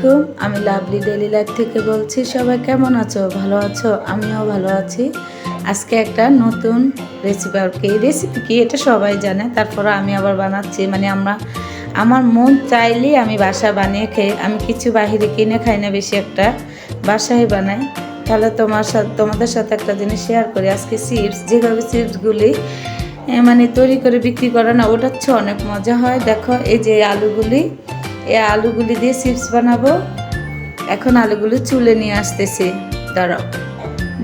আলাইকুম, আমি lovely daily life থেকে বলছি। সবাই কেমন আছো? ভালো আছো? আমিও ভালো আছি। আজকে একটা নতুন রেসিপি, আর কি রেসিপি কি এটা সবাই জানে, তারপরে আমি আবার বানাচ্ছি। মানে আমার মন চাইলেই আমি বাসা বানিয়ে খেয়ে, আমি কিছু বাহিরে কিনে খাই না, বেশি একটা বাসায় বানাই। তাহলে তোমাদের সাথে একটা জিনিস শেয়ার করি। আজকে চিপস, যেভাবে চিপসগুলি মানে তৈরি করে বিক্রি করে না, ওটার চেয়ে অনেক মজা হয়। দেখো, এই যে এই আলুগুলি দিয়ে চিপস বানাবো। এখন আলুগুলো চুলে নিয়ে আসতেছি, দাঁড়াও।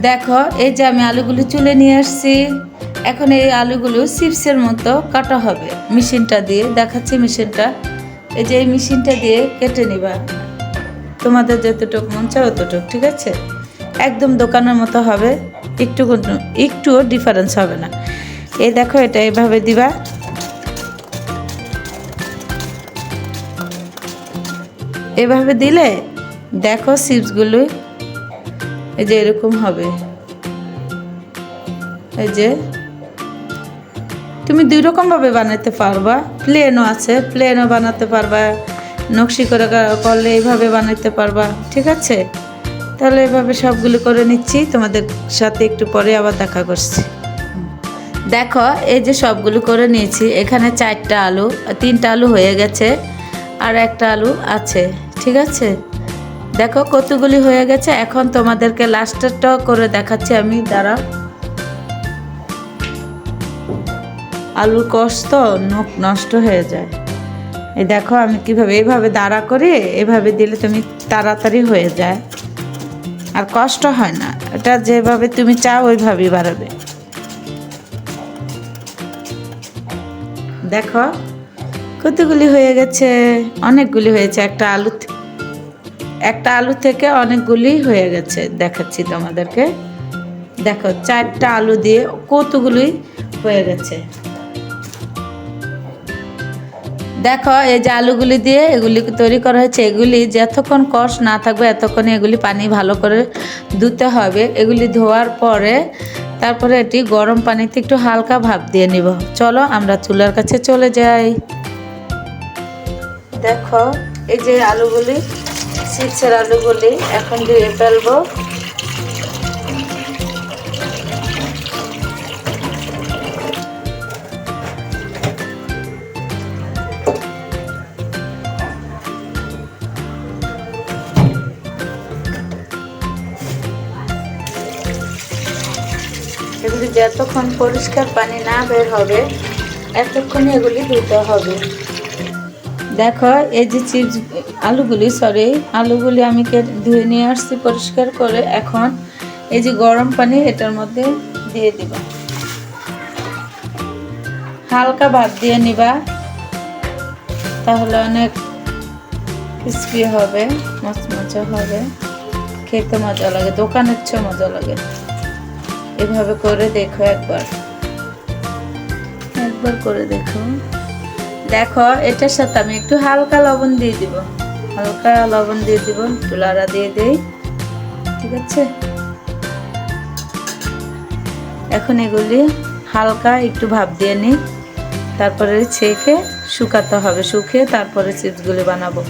দেখো, এই যে আমি আলুগুলো চুলে নিয়ে আসছি। এখন এই আলুগুলো চিপসের মতো কাটা হবে মেশিনটা দিয়ে। দেখাচ্ছি মেশিনটা। এই যে এই মেশিনটা দিয়ে কেটে নিবা, তোমাদের যতটুকু মন চায় অতটুকু, ঠিক আছে? একদম দোকানের মতো হবে, একটুও ডিফারেন্স হবে না। এই দেখো, এটা এভাবে দিবা। এভাবে দিলে দেখো চিপসগুলো এই যে এরকম হবে। এই যে তুমি দুই রকমভাবে বানাতে পারবা, প্লেনও আছে, প্লেনও বানাতে পারবা, নকশি করে করলে এইভাবে বানাতে পারবা, ঠিক আছে? তাহলে এভাবে সবগুলো করে নিচ্ছি, তোমাদের সাথে একটু পরে আবার দেখা করছি। দেখো, এই যে সবগুলো করে নিয়েছি। এখানে 4টা আলু, 3টা আলু হয়ে গেছে, আর একটা আলু আছে, ঠিক আছে? দেখো কতগুলি হয়ে গেছে। এখন তোমাদেরকে লাস্টেরটা করে দেখাচ্ছি আমি, দাঁড়া। আলুর কষ তো নখ নষ্ট হয়ে যায়। এই দেখো আমি কিভাবে, এইভাবে দাঁড়া করে এভাবে দিলে তুমি তাড়াতাড়ি হয়ে যায়, আর কষ্ট হয় না। এটা যেভাবে তুমি চাও ওইভাবেই বাড়াবে। দেখো কতগুলি হয়ে গেছে, অনেকগুলি হয়েছে। একটা আলু থেকে অনেকগুলি হয়ে গেছে, দেখাচ্ছি তোমাদেরকে। দেখো 4টা আলু দিয়ে কতগুলি হয়ে গেছে। দেখো, এই যে আলুগুলি দিয়ে এগুলি তৈরি করা হয়েছে, এগুলি যতক্ষণ কষ না থাকবে এতক্ষণে এগুলি পানি ভালো করে ধুতে হবে। এগুলি ধোয়ার পরে তারপরে এটি গরম পানিতে একটু হালকা ভাপ দিয়ে নিব। চলো আমরা চুলার কাছে চলে যাই। দেখো, এই যে আলুগুলি, চিপসের আলুগুলি এখন ধুয়ে ফেলবো। এগুলি যতক্ষণ পরিষ্কার পানি না বের হবে এতক্ষণই এগুলি ধুতে হবে। দেখো, এই যে আলুগুলি আমি ধুয়ে নিয়ে আসছি পরিষ্কার করে। এখন এই যে গরম পানি এটার মধ্যে দিয়ে দিবা, হালকা ভাপ দিয়ে নিবা, তাহলে অনেক ক্রিস্পি হবে, মচমচে হবে, খেতে মজা লাগে, দোকানের চেয়ে মজা লাগে। এভাবে করে দেখো, একবার করে দেখো। দেখো, এটার সাথে আমি একটু হালকা লবণ দিয়ে দিব, একটু লাড়া দিয়ে দেই, ঠিক আছে? এখন এগুলি হালকা একটু ভাপ দিয়ে নিই, তারপরে ছেঁকে শুকাতে হবে, শুকিয়ে তারপরে চিপসগুলি বানাবো।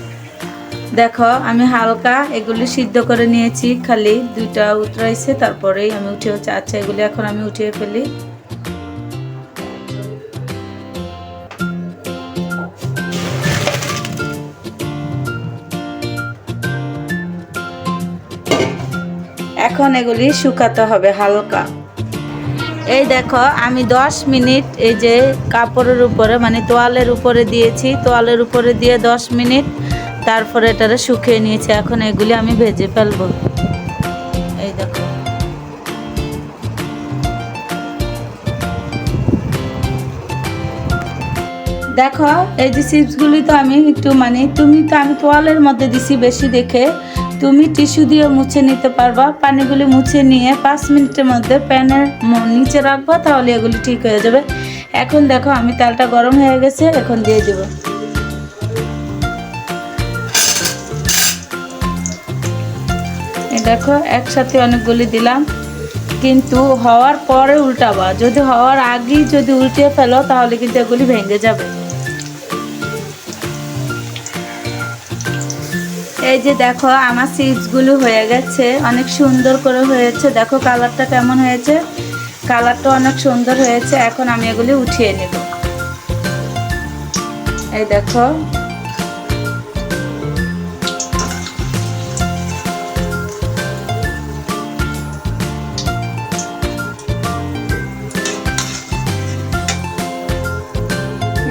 দেখো, আমি হালকা এগুলি সিদ্ধ করে নিয়েছি, খালি 2টা উতরাইছে, তারপরেই আমি উঠিয়েছি। আচ্ছা, এগুলি এখন আমি উঠিয়ে ফেলি। এখন এগুলি শুকাতে হবে হালকা। এই দেখো, আমি 10 মিনিট এই যে কাপড়ের উপরে, মানে তোয়ালের উপরে দিয়েছি, তোয়ালের উপরে দিয়ে 10 মিনিট তারপরে এটারে শুকিয়ে নিয়েছি। এখন এগুলি আমি ভেজে ফেলবো। এই দেখো, দেখো এই যে চিপসগুলি তো আমি একটু, মানে আমি তোয়ালের মধ্যে দিছি বেশি দেখে, তুমি টিস্যু দিয়ে মুছে নিতে পারবা। পানিগুলি মুছে নিয়ে 5 মিনিটের মধ্যে প্যানের নিচে রাখবা, তাহলে এগুলি ঠিক হয়ে যাবে। এখন দেখো, আমি তেলটা গরম হয়ে গেছে, এখন দিয়ে দেব। এই দেখো, একসাথে অনেকগুলি দিলাম, কিন্তু হওয়ার পরে উল্টাবা। যদি হওয়ার আগেই যদি উল্টিয়ে ফেলো তাহলে কিন্তু এগুলি ভেঙে যাবে। এই যে দেখো আমার চিপসগুলো হয়ে গেছে, অনেক সুন্দর করে হয়েছে। দেখো কালারটা কেমন হয়েছে, কালারটা অনেক সুন্দর হয়েছে। এখন আমি এগুলি উঠিয়ে নেব। এই দেখো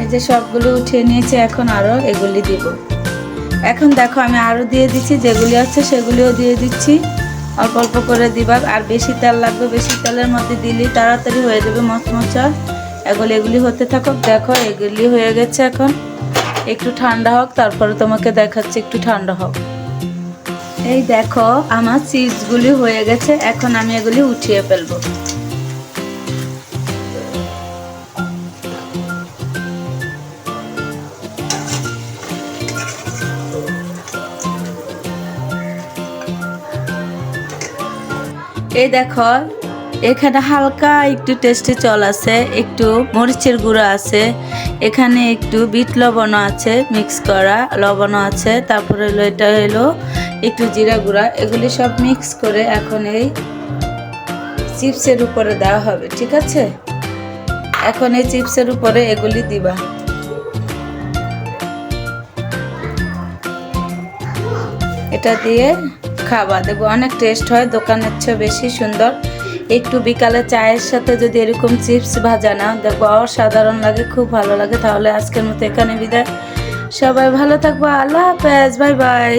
এই যে সবগুলো উঠিয়ে নিয়েছি, এখন আরো এগুলি দিব। এখন দেখো আমি আরো দিয়ে দিচ্ছি, যেগুলি আছে সেগুলিও দিয়ে দিচ্ছি। অল্প অল্প করে দিবা, আর বেশি তেল লাগবে, বেশি তেলের মধ্যে দিলে তাড়াতাড়ি হয়ে যাবে মচমচা। এগুলি হতে থাকুক। দেখো এগুলি হয়ে গেছে, এখন একটু ঠান্ডা হোক, তারপরে তোমাকে দেখাচ্ছি, একটু ঠান্ডা হোক। এই দেখো আমার চিপসগুলি হয়ে গেছে, এখন আমি এগুলি উঠিয়ে ফেলবো। এই দেখো এখানে হালকা একটু টেস্টে চল আছে, একটু মরিচের গুঁড়ো আছে, এখানে একটু বিট লবণ আছে, মিক্স করা লবণ আছে, তারপরে হলো এটা হলো একটু জিরা গুঁড়া। এগুলি সব মিক্স করে এখন এই চিপসের উপরে দেওয়া হবে, ঠিক আছে? এখন এই চিপসের উপরে এগুলি দিবা। এটা দিয়ে খাবা, দেখবো অনেক টেস্ট হয়, দোকানের চেয়ে বেশি সুন্দর। একটু বিকালে চায়ের সাথে যদি এরকম চিপস ভাজা নাও, দেখবো অসাধারণ লাগে, খুব ভালো লাগে। তাহলে আজকের মতো এখানে বিদায়, সবাই ভালো থাকবো, আল্লাহ হাফেজ, বাই বাই।